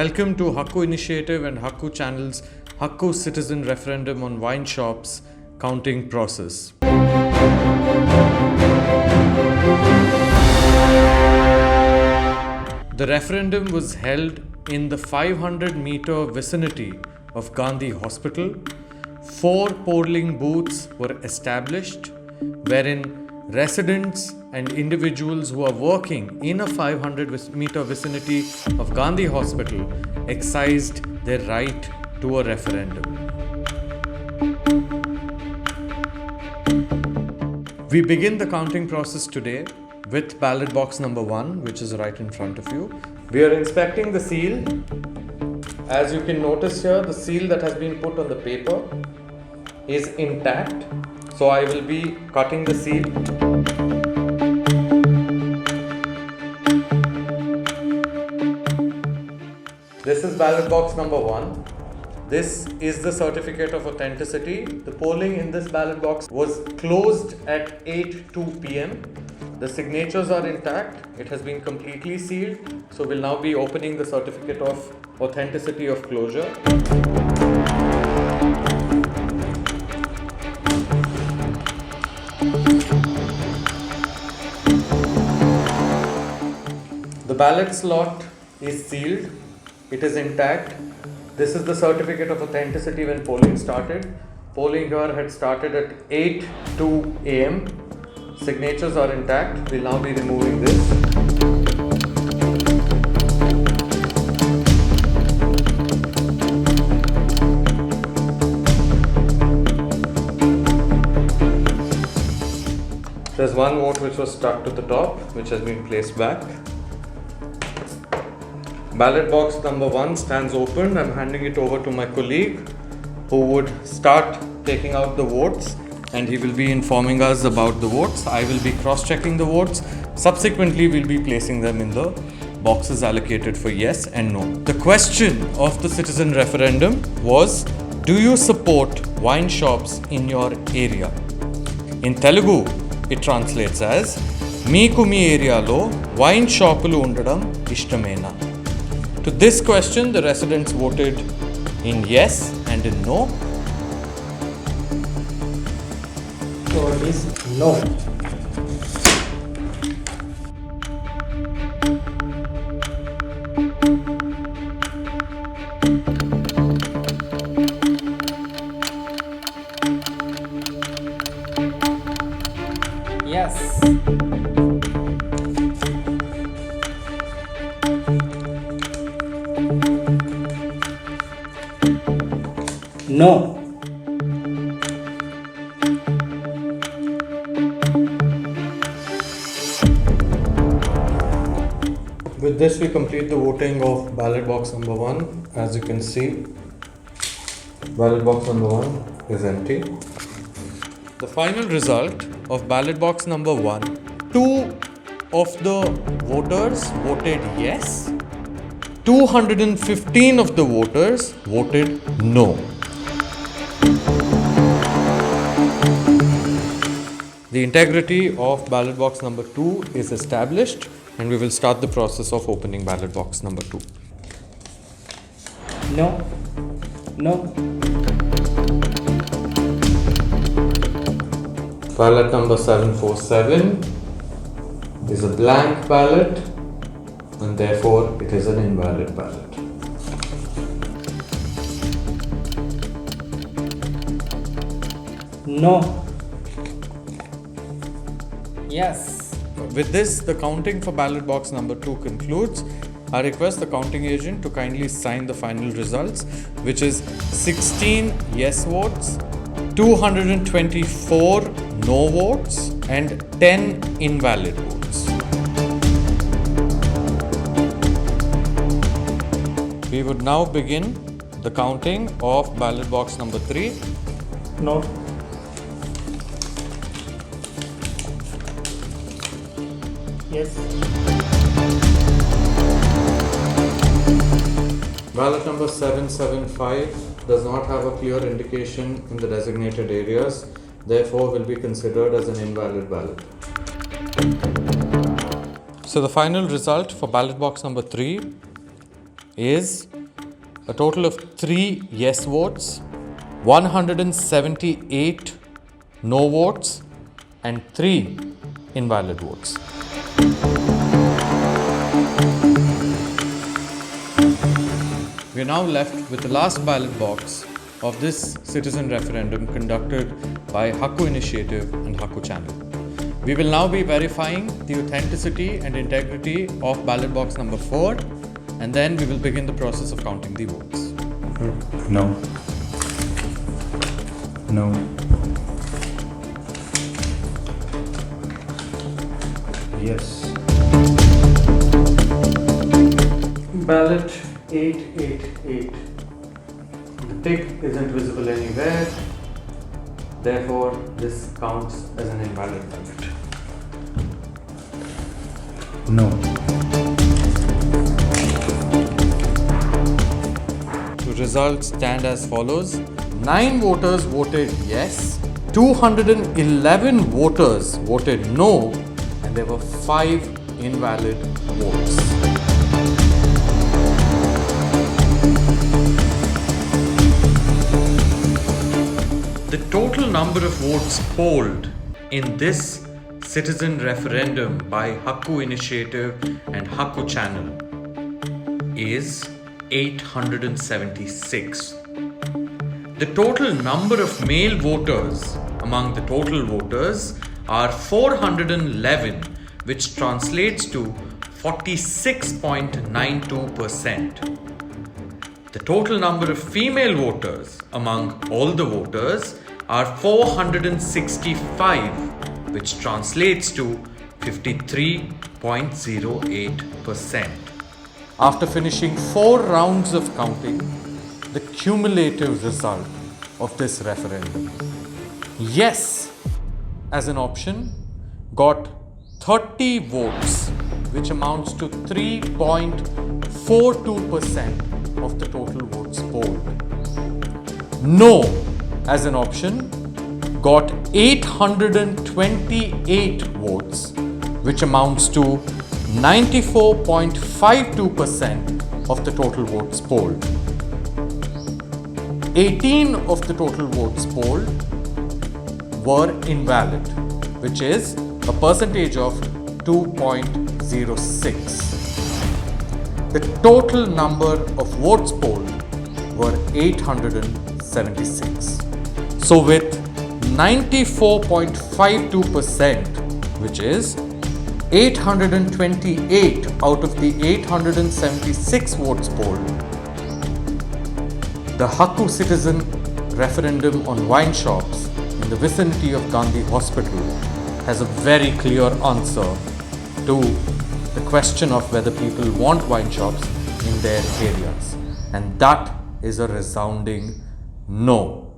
Welcome to Hakku Initiative and Hakku Channel's Hakku Citizen Referendum on Wine Shops counting process. The referendum was held in the 500-meter vicinity of Gandhi Hospital. 4 polling booths were established wherein residents and individuals who are working in a 500-meter vicinity of Gandhi Hospital exercised their right to a referendum. We begin the counting process today with ballot box number 1, which is right in front of you. We are inspecting the seal. As you can notice here, the seal that has been put on the paper is intact. So I will be cutting the seal. This is ballot box number 1. This is the certificate of authenticity. The polling in this ballot box was closed at 8:02 p.m. The signatures are intact. It has been completely sealed. So we'll now be opening the certificate of authenticity of closure. The ballot slot is sealed. It is intact. This is the certificate of authenticity when polling started. Polling here had started at 8:02 a.m. Signatures are intact. We'll now be removing this. There's one vote which was stuck to the top, which has been placed back. Ballot box number 1 stands open. I'm handing it over to my colleague who would start taking out the votes, and he will be informing us about the votes. I will be cross-checking the votes. Subsequently, we'll be placing them in the boxes allocated for yes and no. The question of the citizen referendum was, do you support wine shops in your area? In Telugu, it translates as, Meeku mee arealo wine shopulu undadam ishtamena. To this question, the residents voted in yes and in no. So it is no. Yes. No. With this, we complete the voting of ballot box number 1. As you can see, ballot box number 1 is empty. The final result of ballot box number 1, 2 of the voters voted yes, 215 of the voters voted no. The integrity of ballot box number 2 is established, and we will start the process of opening ballot box number 2. No. No. Ballot number 747 is a blank ballot, and therefore it is an invalid ballot. No. Yes. With this, the counting for ballot box number 2 concludes. I request the counting agent to kindly sign the final results, which is 16 yes votes, 224 no votes, and 10 invalid votes. We would now begin the counting of ballot box number 3. No. Yes. Ballot number 775 does not have a clear indication in the designated areas, therefore will be considered as an invalid ballot. So the final result for ballot box number 3 is a total of 3 yes votes, 178 no votes, and 3 invalid votes. We are now left with the last ballot box of this citizen referendum conducted by Hakku Initiative and Hakku Channel. We will now be verifying the authenticity and integrity of ballot box number 4, and then we will begin the process of counting the votes. No. No. Yes. Ballot 888. The tick isn't visible anywhere, therefore this counts as an invalid ballot. No. The results stand as follows. 9 voters voted yes, 211 voters voted no, and there were 5 invalid votes. The total number of votes polled in this citizen referendum by Hakku Initiative and Hakku Channel is 876. The total number of male voters among the total voters are 411, which translates to 46.92%. The total number of female voters among all the voters are 465, which translates to 53.08%. After finishing 4 rounds of counting, the cumulative result of this referendum: yes as an option got 30 votes, which amounts to 3.42% of the total votes polled. No as an option got 828 votes, which amounts to 94.52% of the total votes polled. 18 of the total votes polled were invalid, which is a percentage of 2.06. The total number of votes polled were 876. So with 94.52%, which is 828 out of the 876 votes polled, the Hakku Citizen referendum on wine shops in the vicinity of Gandhi Hospital has a very clear answer to the question of whether people want wine shops in their areas. And that is a resounding no.